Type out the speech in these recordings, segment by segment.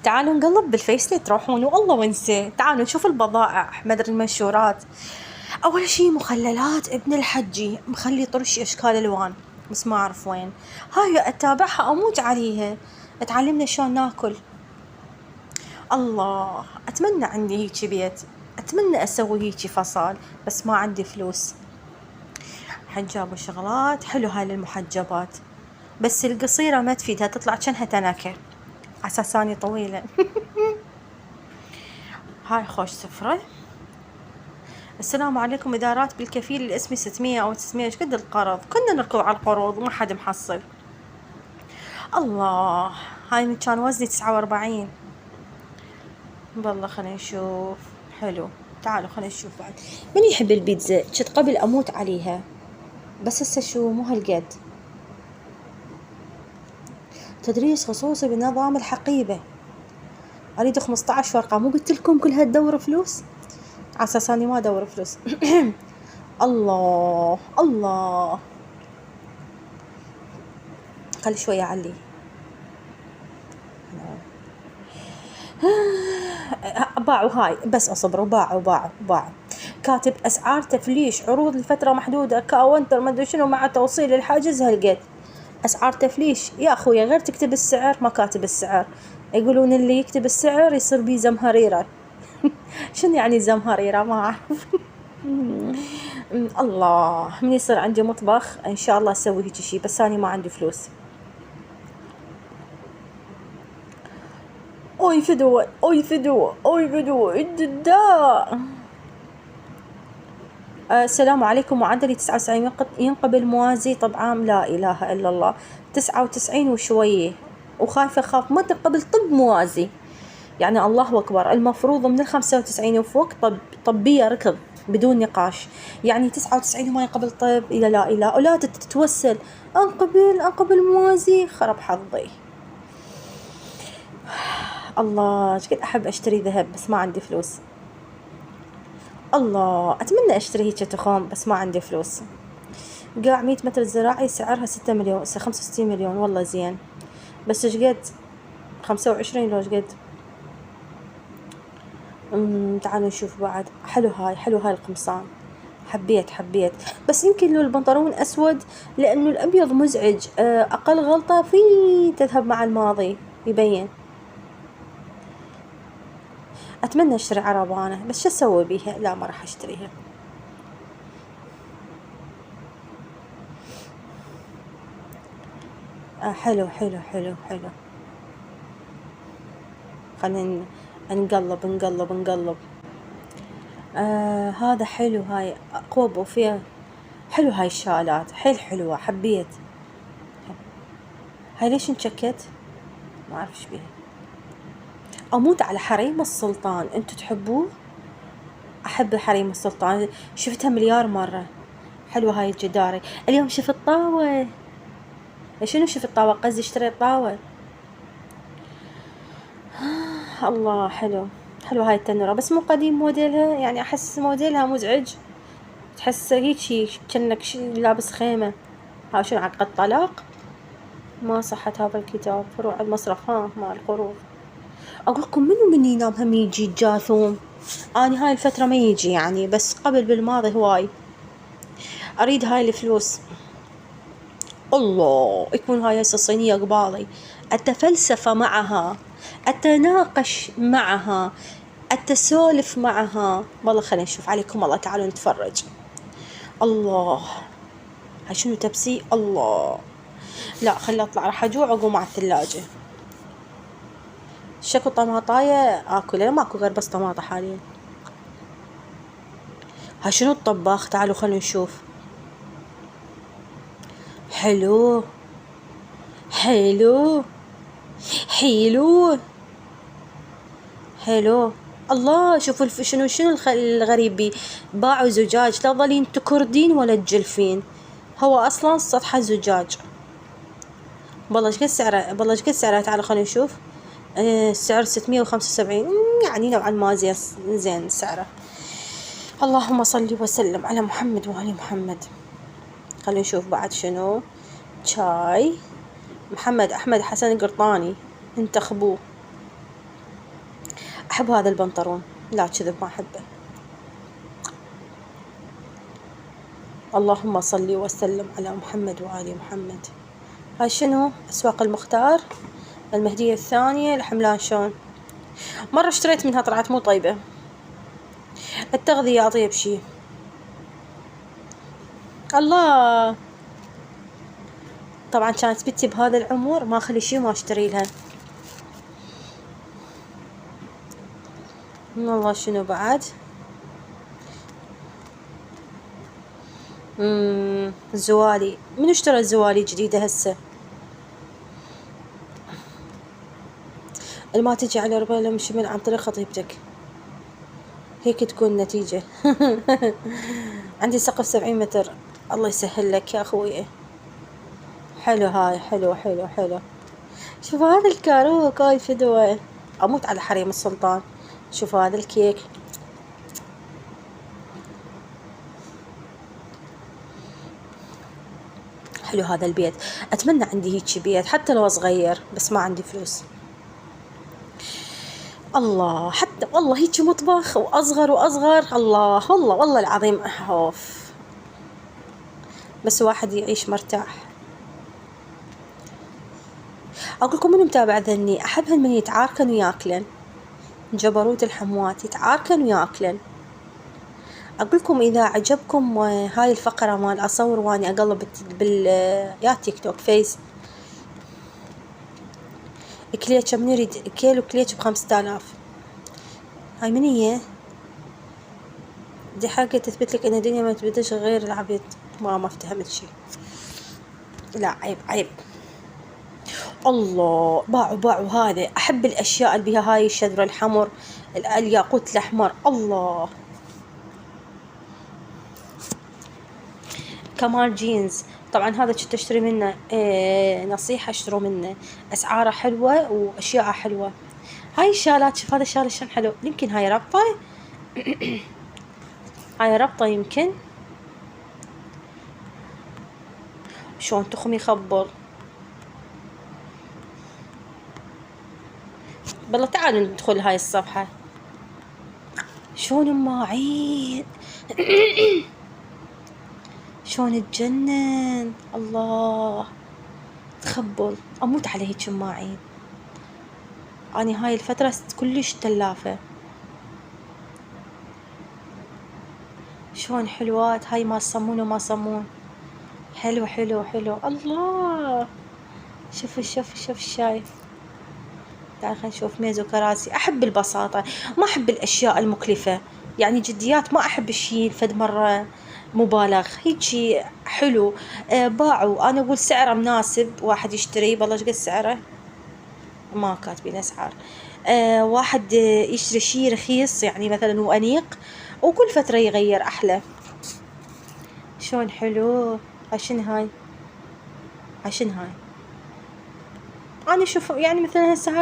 تعالوا نقلب بالفيس لي تروحون والله وانسى. تعالوا نشوف البضائع مدري المنشورات. أول شي مخللات ابن الحجي، مخلي طرش أشكال ألوان بس ما أعرف وين. هاي أتابعها أموت عليها، تعلمنا شلون ناكل. الله، أتمنى عندي هيجي بيت، أتمنى أسوي هيجي فصال، بس ما عندي فلوس. حجاب وشغلات حلو هاي للمحجبات، بس القصيرة ما تفيدها، تطلع كأنها تنكة عساساني طويلة. هاي خوش سفرة. السلام عليكم، إدارات بالكفيل الاسمي 600 أو 900. إيش قد القرض؟ كنا نركض على القروض وما حد محصل. الله، هاي من كان وزني 49. والله خلينا نشوف. حلو، تعالوا خلينا نشوف بعد. من يحب البيتزا؟ كنت قبل أموت عليها، بس هسه شو مو هالقد. تدريس خصوصي بنظام الحقيبة، أريد 15 ورقة. مو قلت لكم كل هالدورة فلوس؟ عساس أني ما أدور فلوس. الله الله، خلي شوية علي. باعوا هاي، بس أصبروا. باعوا كاتب أسعار تفليش، عروض لفترة محدودة، كاونتر ما أدري شنو، مع توصيل الحاجز هالقد. أسعار تفليش يا أخويا، غير تكتب السعر ما كاتب السعر. يقولون اللي يكتب السعر يصير بيه زمهريرة. شنو يعني زمهريرة؟ ما أعرف. الله، من يصير عندي مطبخ إن شاء الله أسوي هيك شيء، بس أنا ما عندي فلوس. أوي فدوة الداء. السلام عليكم، معدلي 99 ينقبل موازي طبعا. لا إله إلا الله، 99 وشوية، وخايفة أخاف ما تقبل طب موازي. يعني الله أكبر، المفروض من 95 وفوق طبية ركض بدون نقاش. يعني 99 وما يقبل طب؟ لا إله، ولا تتوسل أنقبل موازي. خرب حظي. الله، شقد أحب أشتري ذهب بس ما عندي فلوس. الله، أتمنى أشتري هيك تخوم بس ما عندي فلوس. قاع 100 متر زراعي سعرها 6 مليون، 65 مليون. والله زين، بس ايش قد 25 لو ايش قد. تعالوا نشوف بعد. حلو هاي القمصان، حبيت. بس يمكن لو البنطلون أسود، لأنه الأبيض مزعج. أقل غلطة فيه تذهب مع الماضي، يبين. أتمنى أشتري عربانة، بس شو أسوي بيها؟ لا، ما راح أشتريها. حلو. خلينا نقلب. هذا حلو، هاي أقوى وفيها. حلو هاي الشالات، حلوة، حبيت. هاي ليش انشكت؟ ما أعرف ايش بيها. أموت على حريم السلطان، أنتوا تحبوه؟ أحب حريم السلطان، شفتها مليار مرة. حلوة هاي الجداري. اليوم شفت طاوة. شنو شفت طاوة؟ قصدي اشتريت طاوة. الله، حلو هاي التنورة، بس مو قديم موديلها، يعني أحس موديلها مزعج. تحس هيك كأنك لابس خيمة. ها شنو عقد طلاق؟ ما صحت هذا الكتاب. فروع المصرف مع القروض. أقول لكم من ينام هم يجي الجاثوم. أنا هاي الفترة ما يجي يعني، بس قبل بالماضي هواي. أريد هاي الفلوس. الله، يكون هاي الصينية قبالي، أتفلسف معها، أتناقش معها، أتسولف معها. والله خلينا نشوف عليكم. الله، تعالوا نتفرج. الله، هاي شنو تبسي؟ الله، لا خلي أطلع، راح أجوع أقوم على الثلاجة. شكو طماطاية آكلها، ماكو غير بس طماطة حاليا. هاي شنو الطباخ؟ تعالوا خلينا نشوف. حلو. الله، شوفوا شنو الغريب بي. باعوا زجاج، لا ظلين تكردين ولا تجلفين، هو أصلا سطحه زجاج. والله ايش قد سعره؟ تعالوا خلينا نشوف. السعر 675، يعني نوعا ما زين سعره. اللهم صل وسلم على محمد وعلى محمد. خلينا نشوف بعد شنو. شاي محمد أحمد حسن قرطاني، انتخبوه. أحب هذا البنطلون، لا كذب ما أحبه. اللهم صل وسلم على محمد وآل محمد. هاي شنو؟ أسواق المختار، المهدية الثانية، الحملان شون. مرة اشتريت منها طلعت مو طيبة، التغذية أطيب شي. الله، طبعا كانت بنتي بهذا العمر ما أخلي شي ما أشتري لها. والله شنو بعد؟ الزوالي، من اشترى الزوالي جديدة هسه؟ ما تجي على ربع مشي من عن طريق خطيبتك، هيك تكون النتيجة. عندي سقف 70 متر، الله يسهل لك يا أخوي. حلو هاي، حلو حلو حلو. شوف هذا الكاروك، هاي فدوة، أموت على حريم السلطان. شوف هذا الكيك، حلو هذا البيت. أتمنى عندي هيك بيت حتى لو صغير، بس ما عندي فلوس. الله، حتى والله هيك مطبخ وأصغر وأصغر. الله والله والله العظيم أوف، بس واحد يعيش مرتاح. أقول لكم من متابع ذني، أحبهن من يتعاركن وياكلن، جبروت الحموات يتعاركن وياكلن. أقول لكم إذا عجبكم هاي الفقرة مال أصور واني أقلب يا تيك توك فيس، كليتش من يريد كيلو كليتش ب5000. هاي من هي؟ دي حاجة تثبت لك إن الدنيا ما تبدش غير العبيد. ما افتهمت شي. لا عيب عيب. الله، باعوا هذا. أحب الأشياء اللي بها هاي الشذرة الحمر، الياقوت الأحمر. الله، كمال جينز. طبعا هذا كنت اشتري منه، نصيحة اشتروا منه، أسعاره حلوة وأشياء حلوة. هاي الشالات، شوف هذا الشال شلون حلو. يمكن هاي ربطة. هاي ربطة يمكن. شلون تخم يخبل. بالله تعالوا ندخل هاي الصفحة. شلون الماعين. شلون تجنن. الله، تخبل. أموت على هيك الماعين. أني هاي الفترة كلش تلافة. شلون حلوات هاي، ما صمون وما صمون. حلو حلو حلو. الله، شوف الشاي. تعال خلينا نشوف ميز وكراسي. أحب البساطة، ما أحب الأشياء المكلفة، يعني جديات ما أحب الشيء فد مرة مبالغ. هيجي حلو. باعوا، أنا أقول سعره مناسب، واحد يشتري. بالله قد سعره ما كاتبين أسعار. واحد يشتري شيء رخيص يعني مثلا وأنيق، وكل فترة يغير أحلى. شلون حلو. عشان هاي أنا أشوف يعني مثلا هسه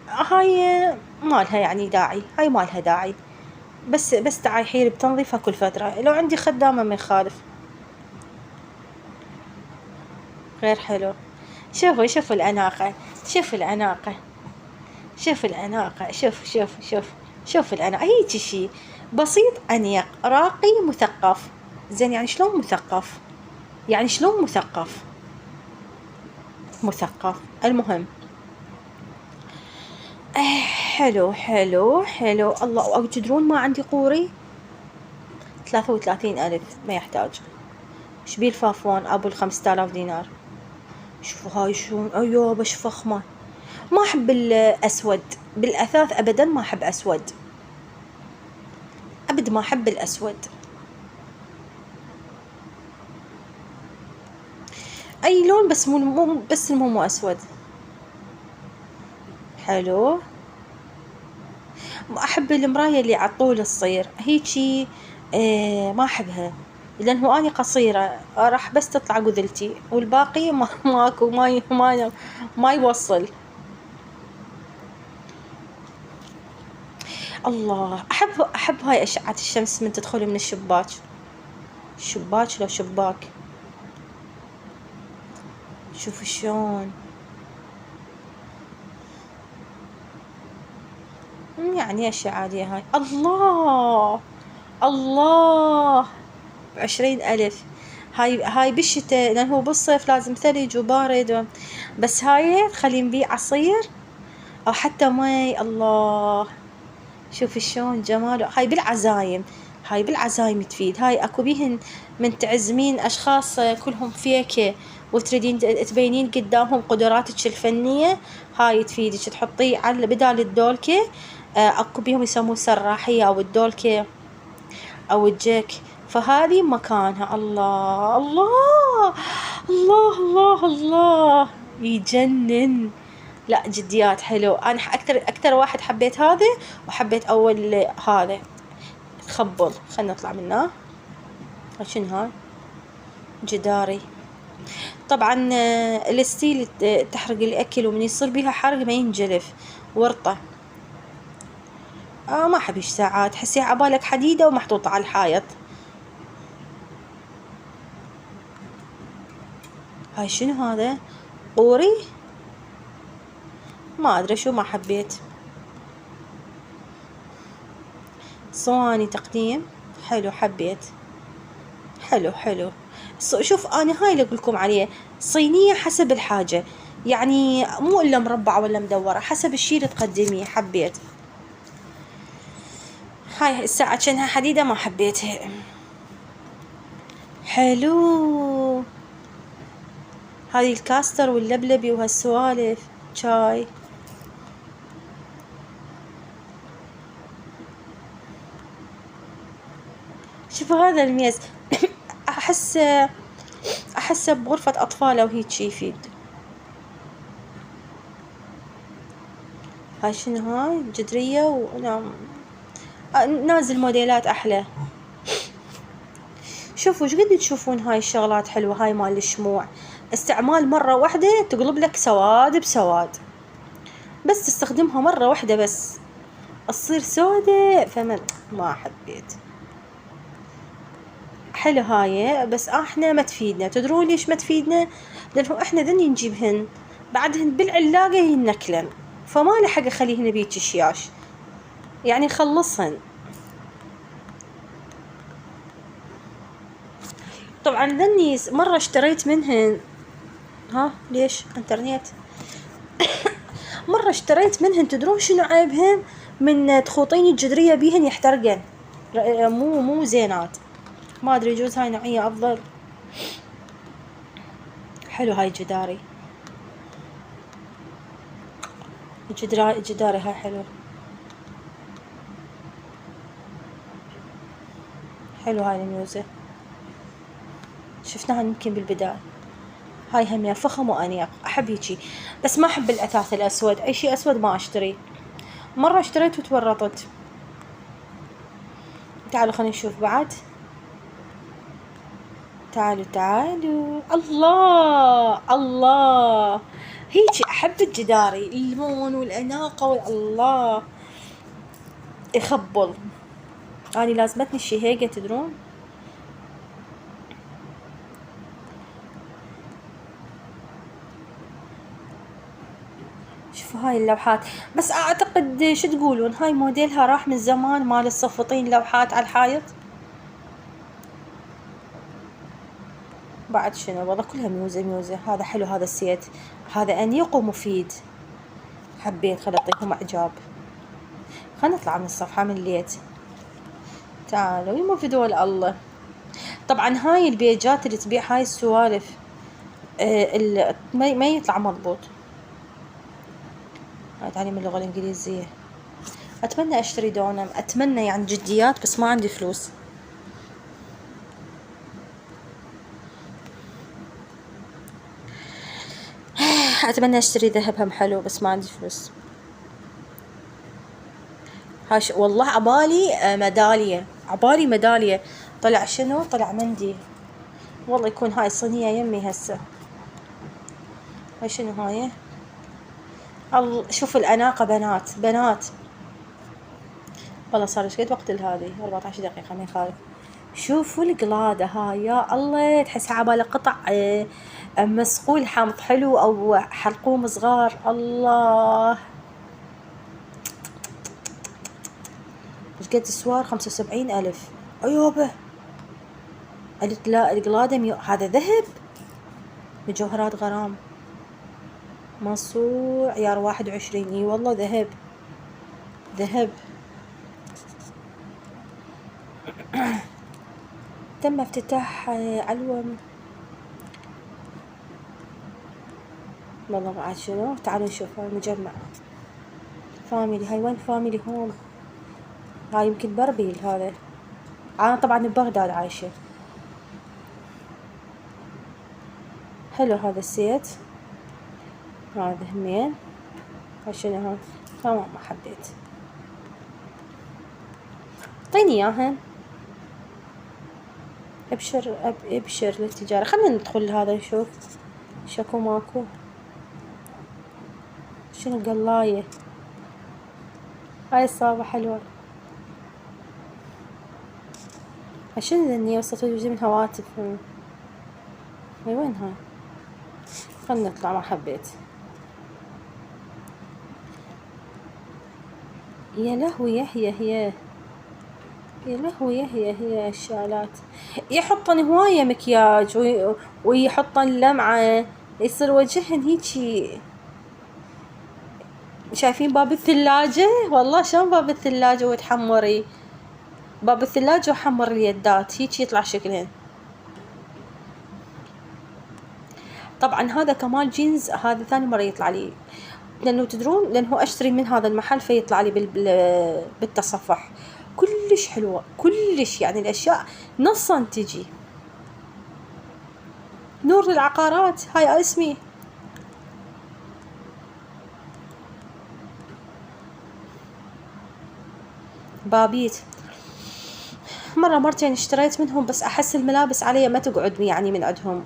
هاي مالها يعني داعي، هاي مالها داعي، بس تعاي حيل بتنظيفها كل فترة. لو عندي خدامة ما يخالف. غير حلو. شوفوا الأناقة، شوف الأناقة. هيك شي بسيط أنيق راقي مثقف. زين يعني شلون مثقف؟ يعني شلون مثقف. المهم حلو حلو حلو. الله، أو تدرون ما عندي قوري 33,000 ما يحتاج. شبيه الفافون أبو 5000 دينار. شوفوا هاي شلون. أيوة بش فخمة. ما أحب الأسود بالأثاث أبدا، ما أحب أسود أبد، ما أحب الأسود. أي لون، بس مو أسود. حلو. ما أحب المراية اللي عطول تصير هيجي. ما أحبها، لأنه أنا قصيرة راح بس تطلع قذلتي، والباقي ماكو ما يوصل. الله، أحب هاي أشعة الشمس من تدخل من الشباك. لو شباك. شوف شلون. يعني اشياء عادية هاي. الله الله، ب20,000. هاي بالشتاء، لان هو بالصيف لازم ثلج وبارد بس هاي تخلي نبيع عصير او حتى مي. الله، شوفي شلون جماله. هاي بالعزايم، هاي بالعزايم تفيد. هاي اكو بيهن من تعزمين اشخاص كلهم فيكة وتريدين تبينين قدامهم قدراتك الفنية، هاي تفيدك. تحطيه على بدال الدولكة. اكو بيهم يسموه سراحية او الدولكة او الجيك، فهذه مكانها. الله الله الله الله الله، يجنن. لا جديات حلو. انا اكثر واحد حبيت هذا، وحبيت اول هذا خبل. خلنا نطلع منه. شنو هاي؟ جداري. طبعا الستيل تحرق الاكل، ومن يصير بيها حرق ما ينجلف ورطة. ما احب ساعات، حسيها عبالك حديدة ومحطوطة على الحائط. هاي شنو هذا؟ قوري؟ ما ادري شو، ما حبيت. صواني تقديم حلو، حبيت. حلو حلو. شوف انا هاي اللي اقولكم عليه، صينية حسب الحاجة، يعني مو الا مربعة ولا مدورة، حسب الشي اللي تقدميه. حبيت. هاي الساعة كأنها حديدة، ما حبيتها. حلو. هذه الكاستر واللبلبي وهالسوالف. شاي. شوفوا هذا الميز احسه بغرفة اطفال او هيك شي يفيد. هاي شنو؟ هاي جدرية ونعم. نازل موديلات احلى. شوفوا شقد تشوفون هاي الشغلات حلوة. هاي مال الشموع، استعمال مرة واحدة تقلب لك سواد بسواد، بس تستخدمها مرة واحدة بس تصير سودة. فمن ما حبيت. حلو هاي، بس احنا ما تفيدنا. تدرون ليش ما تفيدنا؟ لانه احنا ذني نجيبهن بعدهن بالعلاقة ينكلن، فما لحق اخليهن بيك شياش، يعني خلصهن. طبعا ذني مرة اشتريت منهن. ها ليش انترنت؟ مرة اشتريت منهن، تدرون شنو عيبهن؟ من تخوطين الجدرية بيهن يحترقن، مو زينات. ما ادري، يجوز هاي نوعية افضل. حلو هاي جداري. جداري هاي حلو. حلو هاي الميوزة، شفناها يمكن بالبداية. هاي هم فخم وانيق، احب هيجي. بس ما احب الاثاث الاسود، اي شيء اسود ما اشتري. مرة اشتريت وتورطت. تعالوا خلينا نشوف بعد. تعالوا تعالوا. الله الله، هيجي احب الجداري، اللون والاناقة الله يخبل. اني لازمتني الشهيقة تدرون. شوفوا هاي اللوحات، بس اعتقد شو تقولون، هاي موديلها راح من زمان، مال الصفطين لوحات على الحائط. بعد شنو والله كلها ميوزة ميوزة. هذا حلو، هذا السيت، هذا انيق ومفيد، حبيت. خل اعطيكم اعجاب. خلنا نطلع من الصفحة من الليت. تعالوا يما في دول الله. طبعا هاي البيجات اللي تبيع هاي السوالف ما يطلع مضبوط. هاي تعليم اللغة الانجليزية. اتمنى اشتري دونم، اتمنى يعني جديات، بس ما عندي فلوس. اتمنى اشتري ذهب هم حلو، بس ما عندي فلوس. هاش والله عبالي ميدالية، عبالي ميدالية. طلع شنو؟ طلع مندي. والله يكون هاي صينية يمي هسه. هاي شنو هاي؟ شوف الأناقة بنات بنات. والله صار ايش قد وقت هذه؟ 14 دقيقة ما يخالف. شوفوا القلادة هاي، يا الله تحسها عبالة قطع مسقول حامض حلو او حلقوم صغار. الله ايش قد السوار؟ 75,000. عيوبه. قلت لا القلادة هذا ذهب. مجوهرات غرام مصوع عيار 21. اي والله ذهب ذهب. تم افتتاح علوم. والله بعد شنو. تعالوا نشوف المجمع فاميلي. هاي وين فاميلي هوم؟ هاي يمكن بربيل. هذا انا طبعا ببغداد عايشة. حلو هذا السيت. هذا همين. هاي شنو هاي؟ تمام ما حبيت. اعطيني اياهن. ابشر ابشر للتجارة. خلينا ندخل هذا نشوف شكو ماكو. شنو قلاية. هاي الصابة حلوة. شنو ذني وصلت جزء من هواتف. هاي وين هاي؟ خلنا نطلع ما حبيت. يا لهوي يا لهوي يا الشالات. يحطن هواية مكياج ويحطن لمعة يصير وجههن هيجي. شايفين باب الثلاجة؟ والله شلون باب الثلاجة وتحمري باب الثلاجة وحمر اليدات هيجي يطلع شكلهن. طبعا هذا كمال جينز. هذا ثاني مرة يطلع لي لأنه تدرون لأنه أشتري من هذا المحل فيطلع لي بالتصفح. كلش حلوة كلش. يعني الأشياء نصا تجي. نور للعقارات. هاي اسمي. بابيت. مرة مرتين اشتريت منهم بس أحس الملابس علي ما تقعد يعني من عندهم.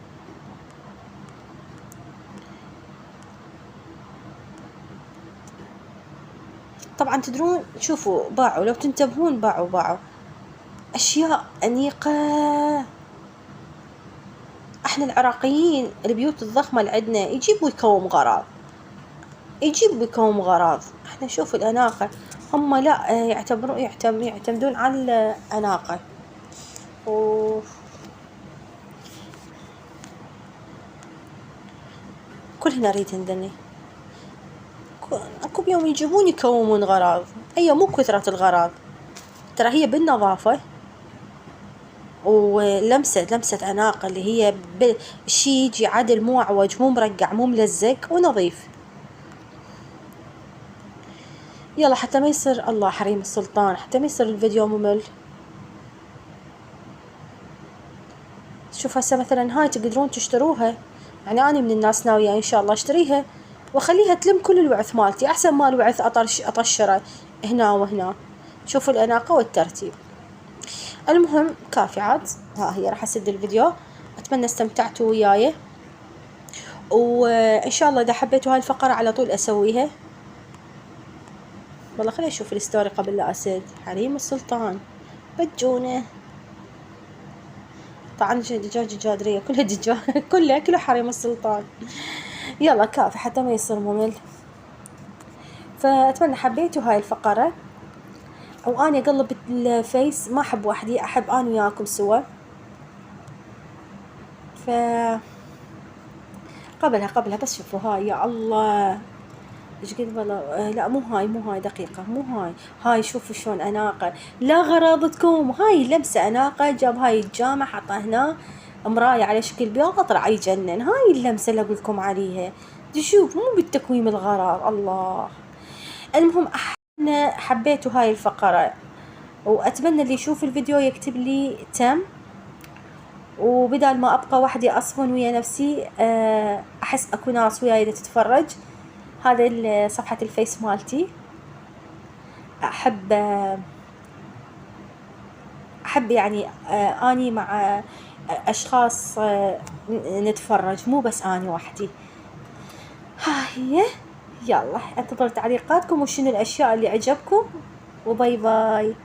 طبعا تدرون شوفوا باعوا لو تنتبهون باعوا أشياء أنيقة. احنا العراقيين البيوت الضخمة اللي عندنا يجيبوا يكوم غراض. احنا شوفوا الأناقة. هم لا يعتمدون على الأناقة. كلنا نريد ذني. اكو بيوم يجيبون يكومون غراض. ايوه مو كثرة الغراض ترى هي بالنظافة ولمسة أناقة اللي هي شي يجي عدل مو أعوج مو مرقع مو ملزق ونظيف. يلا حتى ما يصير الله حريم السلطان حتى ما يصير الفيديو ممل. شوف هسه مثلا هاي تقدرون تشتروها. يعني أنا من الناس ناوية إن شاء الله أشتريها وأخليها تلم كل الوعث مالتي أحسن ما الوعث أطشره هنا وهنا. شوفوا الأناقة والترتيب. المهم كافي عاد. ها هي راح أسد الفيديو. أتمنى استمتعتوا وياي وإن شاء الله إذا حبيتوا هاي الفقرة على طول أسويها. والله خليني أشوف الستوري قبل لا أسد. حريم السلطان بجونة. طبعا دجاج جادرية كلها دجاج كلها حريم السلطان. يلا كافي حتى ما يصير ممل. فأتمنى حبيتوا هاي الفقرة. أو أنا أقلب الفيس ما أحب وحدي أحب أنا وياكم سوا. ف قبلها بس شوفوا هاي يا الله ايش قد والله. لا مو هاي دقيقة مو هاي شوفوا شلون أناقة. لا غراضتكم هاي لمسة أناقة. جاب هاي الجامع حطها هنا مراية على شكل بيضة طلع يجنن. هاي اللمسة اللي أقولكم عليها. تشوف مو بالتكويم الغراض الله. المهم احنا حبيتوا هاي الفقرة وأتمنى اللي يشوف الفيديو يكتب لي تم. وبدال ما أبقى وحدي أصفن ويا نفسي أحس أكو ناس وياي تتفرج. هذا صفحة الفيس مالتي. أحب يعني أني مع أشخاص نتفرج مو بس أني وحدي. هاي يلا انتظر تعليقاتكم وشنو الأشياء اللي عجبكم وباي باي.